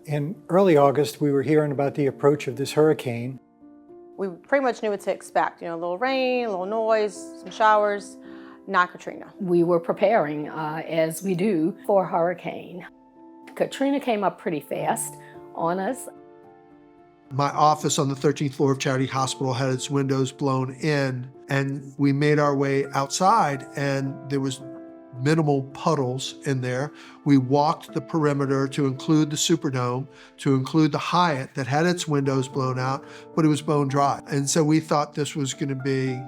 In early August, we were hearing about the approach of this hurricane. We pretty much knew what to expect. A little rain, a little noise, some showers, not Katrina. We were preparing, as we do, for a hurricane. Katrina came up pretty fast on us. My office on the 13th floor of Charity Hospital had its windows blown in, and we made our way outside, and there was minimal puddles in there. We walked the perimeter to include the Superdome, to include the Hyatt that had its windows blown out, but it was bone dry. And so we thought this was going to be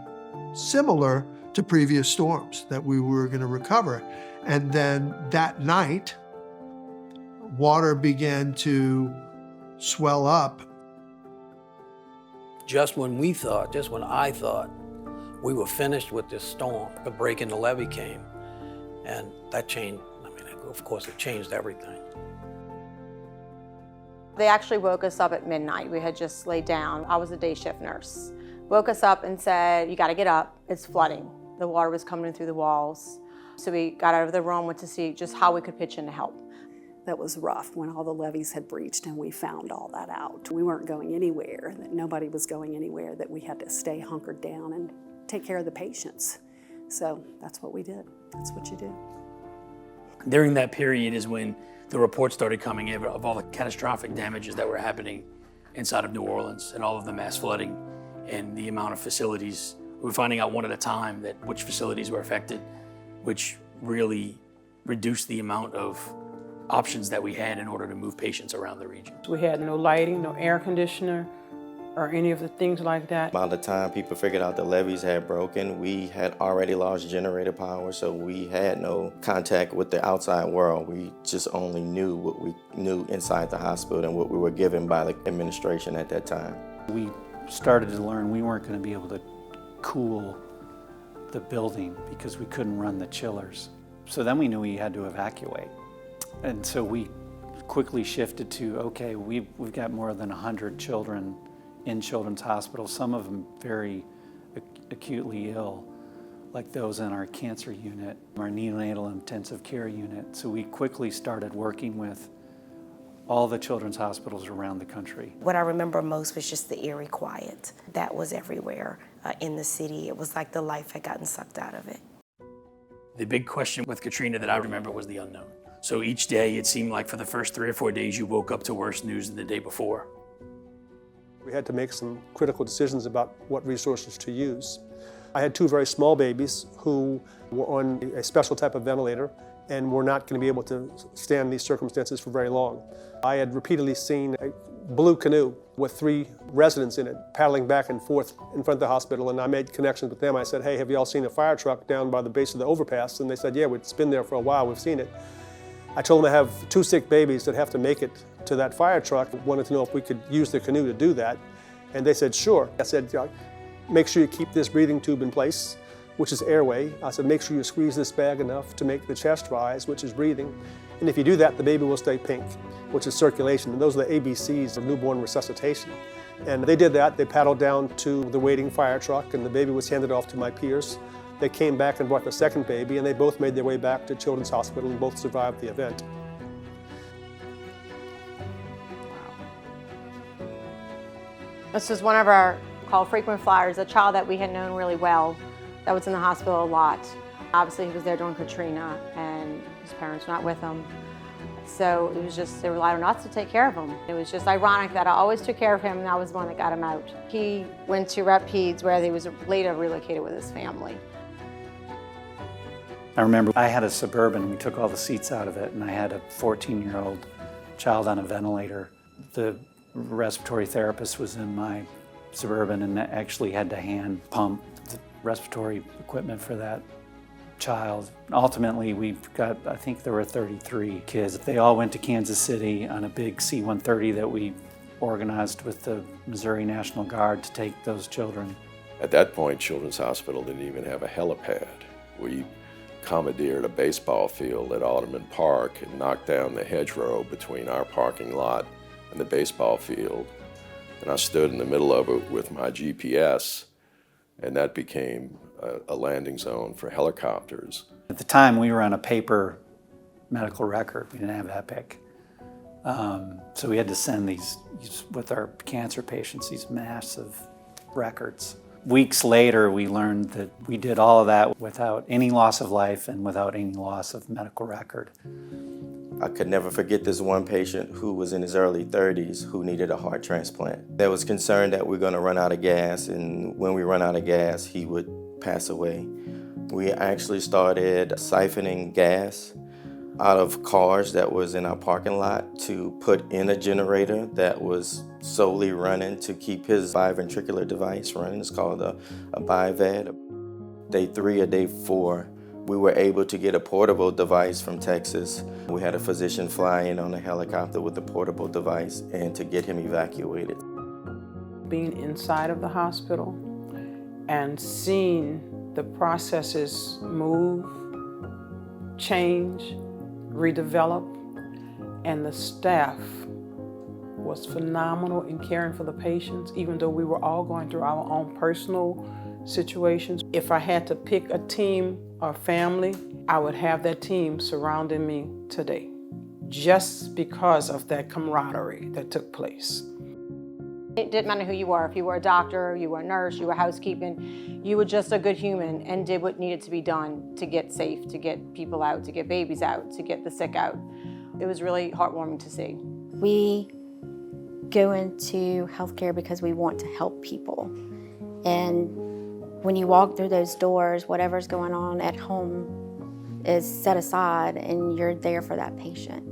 similar to previous storms, that we were going to recover. And then that night, water began to swell up. Just when I thought we were finished with this storm, the break in the levee came. And that changed, of course, it changed everything. They actually woke us up at midnight. We had just laid down. I was a day shift nurse. Woke us up and said, you gotta get up, it's flooding. The water was coming in through the walls. So we got out of the room, went to see just how we could pitch in to help. That was rough when all the levees had breached and we found all that out. We weren't going anywhere, that nobody was going anywhere, that we had to stay hunkered down and take care of the patients. So that's what we did. That's what you do. During that period is when the reports started coming in of all the catastrophic damages that were happening inside of New Orleans and all of the mass flooding and the amount of facilities. We were finding out one at a time which facilities were affected, which really reduced the amount of options that we had in order to move patients around the region. We had no lighting, no air conditioner, or any of the things like that. By the time people figured out the levees had broken, we had already lost generator power, so we had no contact with the outside world. We just only knew what we knew inside the hospital and what we were given by the administration at that time. We started to learn we weren't going to be able to cool the building because we couldn't run the chillers. So then we knew we had to evacuate. And so we quickly shifted to, okay, we've got more than 100 children in children's hospitals, some of them very acutely ill, like those in our cancer unit, our neonatal intensive care unit. So we quickly started working with all the children's hospitals around the country. What I remember most was just the eerie quiet that was everywhere in the city. It was like the life had gotten sucked out of it. The big question with Katrina that I remember was the unknown. So each day it seemed like for the first 3 or 4 days you woke up to worse news than the day before. We had to make some critical decisions about what resources to use. I had 2 very small babies who were on a special type of ventilator and were not going to be able to stand these circumstances for very long. I had repeatedly seen a blue canoe with 3 residents in it paddling back and forth in front of the hospital, and I made connections with them. I said, hey, have you all seen a fire truck down by the base of the overpass? And they said, yeah, it's been there for a while, we've seen it. I told them I have 2 sick babies that have to make it to that fire truck. Wanted to know if we could use the canoe to do that. And they said, sure. I said, make sure you keep this breathing tube in place, which is airway. I said, make sure you squeeze this bag enough to make the chest rise, which is breathing. And if you do that, the baby will stay pink, which is circulation. And those are the ABCs of newborn resuscitation. And they did that. They paddled down to the waiting fire truck, and the baby was handed off to my peers. They came back and brought the second baby, and they both made their way back to Children's Hospital and both survived the event. This was one of our called frequent flyers, a child that we had known really well that was in the hospital a lot. Obviously, he was there during Katrina, and his parents were not with him. So it was just, they relied on us to take care of him. It was just ironic that I always took care of him, and I was the one that got him out. He went to Rep Peds, where he was later relocated with his family. I remember I had a Suburban. We took all the seats out of it, and I had a 14-year-old child on a ventilator. The respiratory therapist was in my Suburban and actually had to hand pump the respiratory equipment for that child. Ultimately, we've got, I think there were 33 kids. They all went to Kansas City on a big C-130 that we organized with the Missouri National Guard to take those children. At that point, Children's Hospital didn't even have a helipad. We commandeered a baseball field at Alderman Park and knocked down the hedgerow between our parking lot and the baseball field. And I stood in the middle of it with my GPS, and that became a landing zone for helicopters. At the time, we were on a paper medical record. We didn't have Epic. So we had to send these, with our cancer patients, these massive records. Weeks later, we learned that we did all of that without any loss of life and without any loss of medical record. I could never forget this one patient who was in his early 30s who needed a heart transplant. There was concern that we're gonna run out of gas, and when we run out of gas, he would pass away. We actually started siphoning gas out of cars that was in our parking lot to put in a generator that was solely running to keep his biventricular device running. It's called a BiVAD. Day 3 or day 4, we were able to get a portable device from Texas. We had a physician fly in on a helicopter with a portable device and to get him evacuated. Being inside of the hospital and seeing the processes move, change, redevelop, and the staff was phenomenal in caring for the patients, even though we were all going through our own personal situations. If I had to pick a team or family, I would have that team surrounding me today, just because of that camaraderie that took place. It didn't matter who you were. If you were a doctor, you were a nurse, you were housekeeping, you were just a good human and did what needed to be done to get safe, to get people out, to get babies out, to get the sick out. It was really heartwarming to see. We go into healthcare because we want to help people. And when you walk through those doors, whatever's going on at home is set aside and you're there for that patient.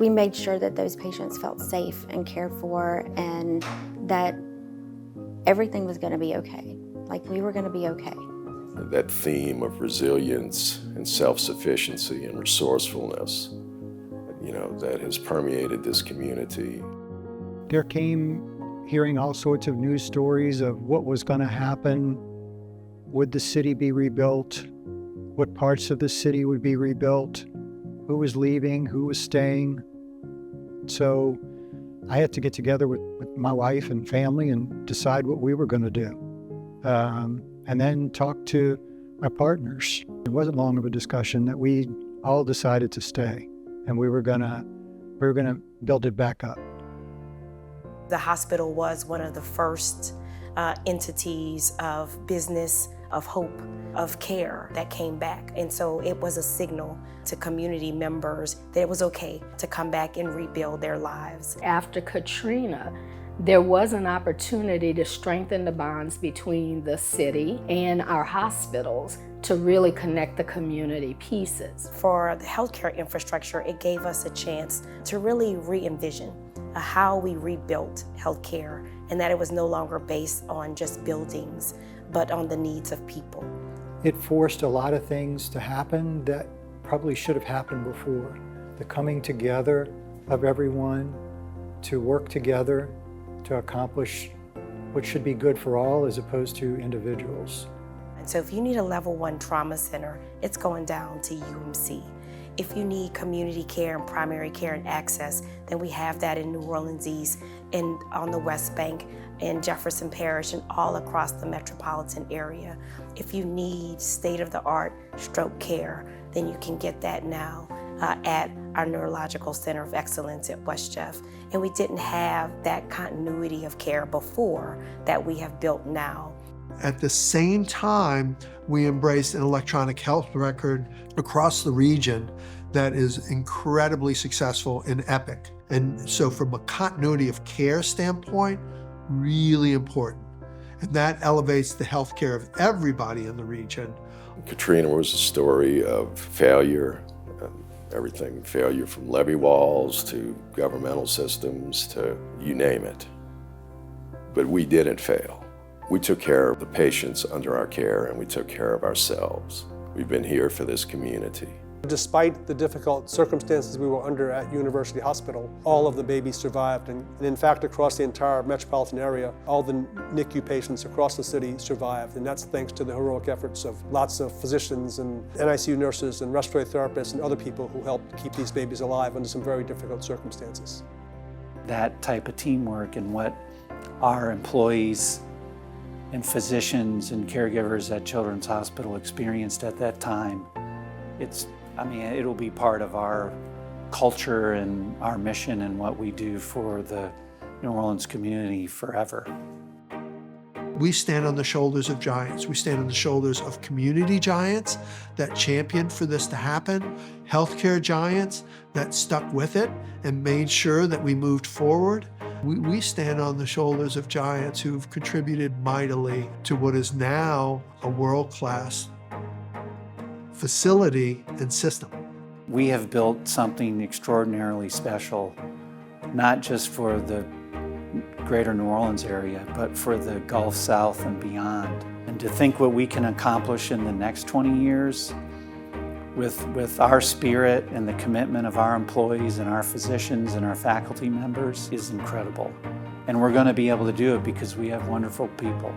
We made sure that those patients felt safe and cared for and that everything was going to be okay. Like we were going to be okay. That theme of resilience and self-sufficiency and resourcefulness, that has permeated this community. There came hearing all sorts of news stories of what was going to happen. Would the city be rebuilt? What parts of the city would be rebuilt? Who was leaving? Who was staying? So I had to get together with my wife and family and decide what we were going to do. And then talk to my partners. It wasn't long of a discussion that we all decided to stay, and we were gonna build it back up. The hospital was one of the first entities of business, of hope, of care that came back. And so it was a signal to community members that it was okay to come back and rebuild their lives. After Katrina, there was an opportunity to strengthen the bonds between the city and our hospitals to really connect the community pieces. For the healthcare infrastructure, it gave us a chance to really re-envision how we rebuilt healthcare, and that it was no longer based on just buildings, but on the needs of people. It forced a lot of things to happen that probably should have happened before. The coming together of everyone to work together to accomplish what should be good for all as opposed to individuals. And so if you need a level 1 trauma center, it's going down to UMC. If you need community care and primary care and access, then we have that in New Orleans East and on the West Bank in Jefferson Parish and all across the metropolitan area. If you need state-of-the-art stroke care, then you can get that now at our Neurological Center of Excellence at West Jeff. And we didn't have that continuity of care before that we have built now. At the same time, we embraced an electronic health record across the region that is incredibly successful in Epic. And so from a continuity of care standpoint, really important. And that elevates the healthcare of everybody in the region. Katrina was a story of failure, everything, failure from levee walls to governmental systems to you name it. But we didn't fail. We took care of the patients under our care and we took care of ourselves. We've been here for this community. Despite the difficult circumstances we were under at University Hospital, all of the babies survived. And in fact, across the entire metropolitan area, all the NICU patients across the city survived. And that's thanks to the heroic efforts of lots of physicians and NICU nurses and respiratory therapists and other people who helped keep these babies alive under some very difficult circumstances. That type of teamwork and what our employees and physicians and caregivers at Children's Hospital experienced at that time, it'll be part of our culture and our mission and what we do for the New Orleans community forever. We stand on the shoulders of giants. We stand on the shoulders of community giants that championed for this to happen, healthcare giants that stuck with it and made sure that we moved forward. We stand on the shoulders of giants who've contributed mightily to what is now a world-class facility and system. We have built something extraordinarily special, not just for the greater New Orleans area, but for the Gulf South and beyond. And to think what we can accomplish in the next 20 years with our spirit and the commitment of our employees and our physicians and our faculty members is incredible. And we're going to be able to do it because we have wonderful people.